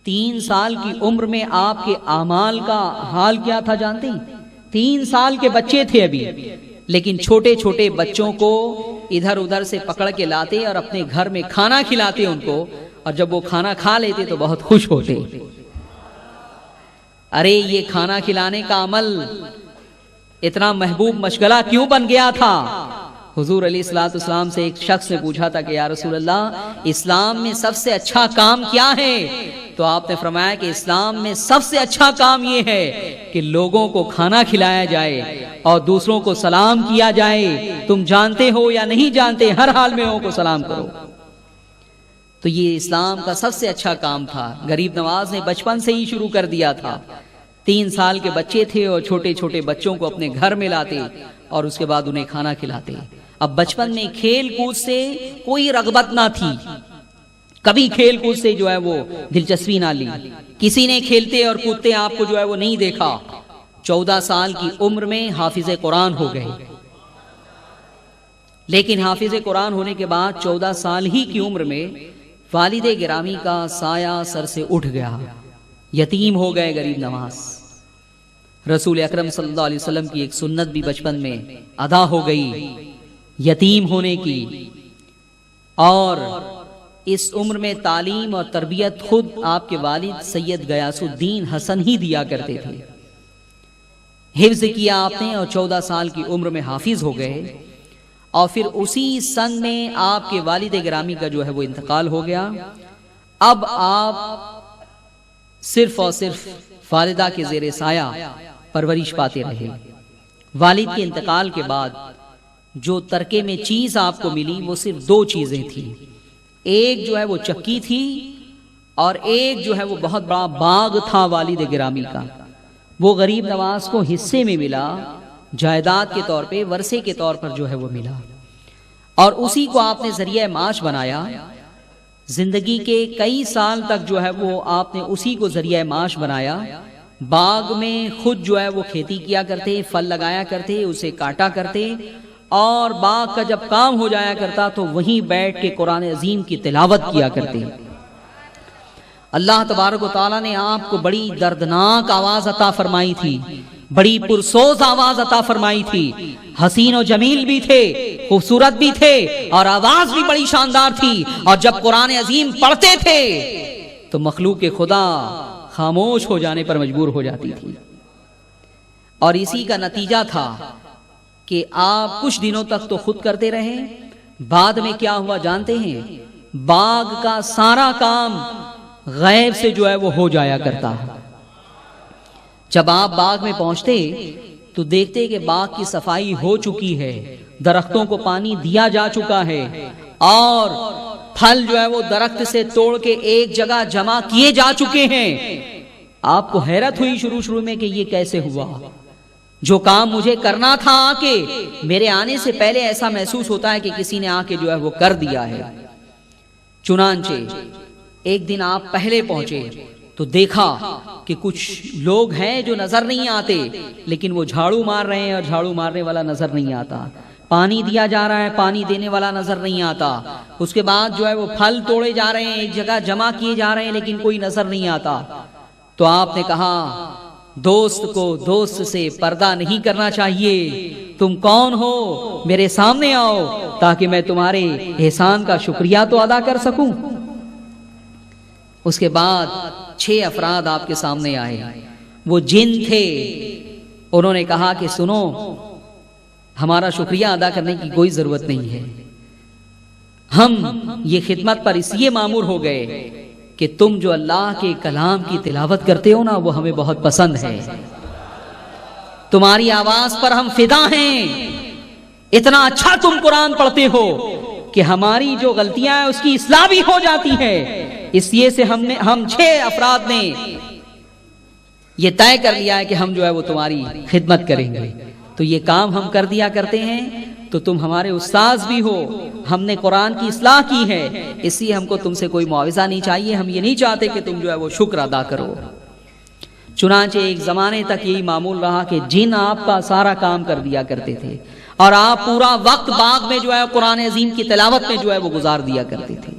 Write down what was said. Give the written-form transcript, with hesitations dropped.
3 سال کی عمر میں آپ کے اعمال کا حال کیا تھا جانتے ہیں؟ 3 سال کے بچے تھے ابھی، لیکن چھوٹے چھوٹے بچوں کو ادھر ادھر سے پکڑ کے لاتے اور اپنے گھر میں کھانا کھلاتے ان کو، اور جب وہ کھانا کھا لیتے تو بہت خوش ہوتے۔ ارے یہ کھانا کھلانے کا عمل اتنا محبوب مشغلہ کیوں بن گیا تھا؟ حضور علیہ الصلوۃ والسلام سے ایک شخص نے پوچھا تھا کہ یا رسول اللہ، اسلام میں سب سے اچھا کام کیا ہے؟ تو آپ نے فرمایا کہ اسلام میں سب سے اچھا کام یہ ہے کہ لوگوں کو کھانا کھلایا جائے اور دوسروں کو سلام کیا جائے۔ تم جانتے ہو یا نہیں جانتے، ہر حال میں لوگوں کو سلام کرو۔ تو یہ اسلام کا سب سے اچھا کام تھا۔ غریب نواز نے بچپن سے ہی شروع کر دیا تھا۔ 3 سال کے بچے تھے اور چھوٹے چھوٹے بچوں کو اپنے گھر میں لاتے اور اس کے بعد انہیں کھانا کھلاتے۔ اب بچپن میں کھیل کود سے کوئی رغبت نہ تھی، کبھی کھیل کود سے جو ہے وہ دلچسپی نہ لی، کسی نے کھیلتے اور کودتے آپ کو جو ہے وہ نہیں دیکھا۔ 14 سال کی عمر میں حافظ قرآن ہو گئے، لیکن حافظ قرآن ہونے کے بعد 14 سال ہی کی عمر میں والد گرامی کا سایہ سر سے اٹھ گیا، یتیم ہو گئے غریب نواز۔ رسول اکرم صلی اللہ علیہ وسلم کی ایک سنت بھی بچپن میں ادا ہو گئی، یتیم ہونے کی۔ اور اس عمر میں تعلیم اور تربیت خود آپ کے والد سید غیاث الدین حسن ہی دیا کرتے تھے۔ حفظ کیا آپ نے اور 14 سال کی عمر میں حافظ ہو گئے، اور پھر اسی سن میں آپ کے والد گرامی کا جو ہے وہ انتقال ہو گیا۔ اب آپ صرف اور صرف والدہ کے زیر سایہ پرورش پاتے رہے۔ والد کے انتقال کے بعد جو ترکے میں چیز آپ کو ملی وہ صرف 2 چیزیں تھیں، ایک جو ہے وہ چکی تھی اور ایک جو ہے وہ بہت بڑا باغ تھا والد گرامی کا۔ وہ غریب نواز کو حصے میں ملا، جائیداد کے طور پہ، ورثے کے طور پر جو ہے وہ ملا، اور اسی کو آپ نے ذریعہ معاش بنایا۔ زندگی کے کئی سال تک جو ہے وہ آپ نے اسی کو ذریعہ معاش بنایا۔ باغ میں خود جو ہے وہ کھیتی کیا کرتے، پھل لگایا کرتے، اسے کاٹا کرتے، اور باغ کا جب کام ہو جایا کرتا تو وہیں بیٹھ کے قرآن عظیم کی تلاوت کیا کرتے۔ اللہ تبارک و تعالیٰ نے آپ کو بڑی دردناک آواز عطا فرمائی تھی، بڑی پرسوز آواز عطا فرمائی تھی۔ حسین و جمیل بھی تھے، خوبصورت بھی تھے، اور آواز بھی بڑی شاندار تھی، اور جب قرآن عظیم پڑھتے تھے تو مخلوق خدا خاموش ہو جانے پر مجبور ہو جاتی تھی۔ اور اسی کا نتیجہ تھا کہ آپ کچھ دنوں تک تو خود کرتے رہے، بعد میں کیا ہوا جانتے ہیں؟ باغ کا سارا کام غیب سے جو ہے وہ ہو جایا کرتا۔ جب آپ باغ میں پہنچتے تو دیکھتے کہ باغ کی صفائی ہو چکی ہے، درختوں کو پانی دیا جا چکا ہے، اور پھل جو ہے وہ درخت سے توڑ کے ایک جگہ جمع کیے جا چکے ہیں۔ آپ کو حیرت ہوئی شروع میں کہ یہ کیسے ہوا؟ جو کام مجھے کرنا تھا آ کے، میرے آنے سے پہلے ایسا محسوس ہوتا ہے کہ کسی نے آ کے جو ہے وہ کر دیا ہے۔ چنانچہ ایک دن آپ پہلے پہنچے تو دیکھا کہ کچھ لوگ ہیں جو نظر نہیں آتے، لیکن وہ جھاڑو مار رہے ہیں اور جھاڑو مارنے والا نظر نہیں آتا، پانی دیا جا رہا ہے، پانی دینے والا نظر نہیں آتا، اس کے بعد جو ہے وہ پھل توڑے جا رہے ہیں، ایک جگہ جمع کیے جا رہے ہیں، لیکن کوئی نظر نہیں آتا۔ تو آپ نے کہا دوست کو دوست سے پردہ نہیں کرنا چاہیے، تم کون ہو؟ میرے سامنے آؤ تاکہ میں تمہارے احسان کا شکریہ تو ادا کر سکوں۔ اس کے بعد 6 افراد آپ کے سامنے آئے، وہ جن تھے۔ انہوں نے کہا کہ سنو، ہمارا شکریہ ادا کرنے کی کوئی ضرورت نہیں ہے، ہم یہ خدمت پر اس لیے مامور ہو گئے کہ تم جو اللہ کے کلام کی تلاوت کرتے ہو نا، وہ ہمیں بہت پسند ہے، تمہاری آواز پر ہم فدا ہیں، اتنا اچھا تم قرآن پڑھتے ہو کہ ہماری جو غلطیاں ہیں اس کی اصلاح بھی ہو جاتی ہے۔ اس لیے سے ہم 6 افراد نے یہ طے کر لیا ہے کہ ہم جو ہے وہ تمہاری خدمت کریں گے، تو یہ کام ہم کر دیا کرتے ہیں، تو تم ہمارے استاذ بھی ہو، ہم نے قرآن کی اصلاح کی ہے، اس لیے ہم کو تم سے کوئی معاوضہ نہیں چاہیے، ہم یہ نہیں چاہتے کہ تم جو ہے وہ شکر ادا کرو۔ چنانچہ ایک زمانے تک یہی معمول رہا کہ جن آپ کا سارا کام کر دیا کرتے تھے، اور آپ پورا وقت باغ میں جو ہے قرآن عظیم کی تلاوت میں جو ہے وہ گزار دیا کرتے تھے۔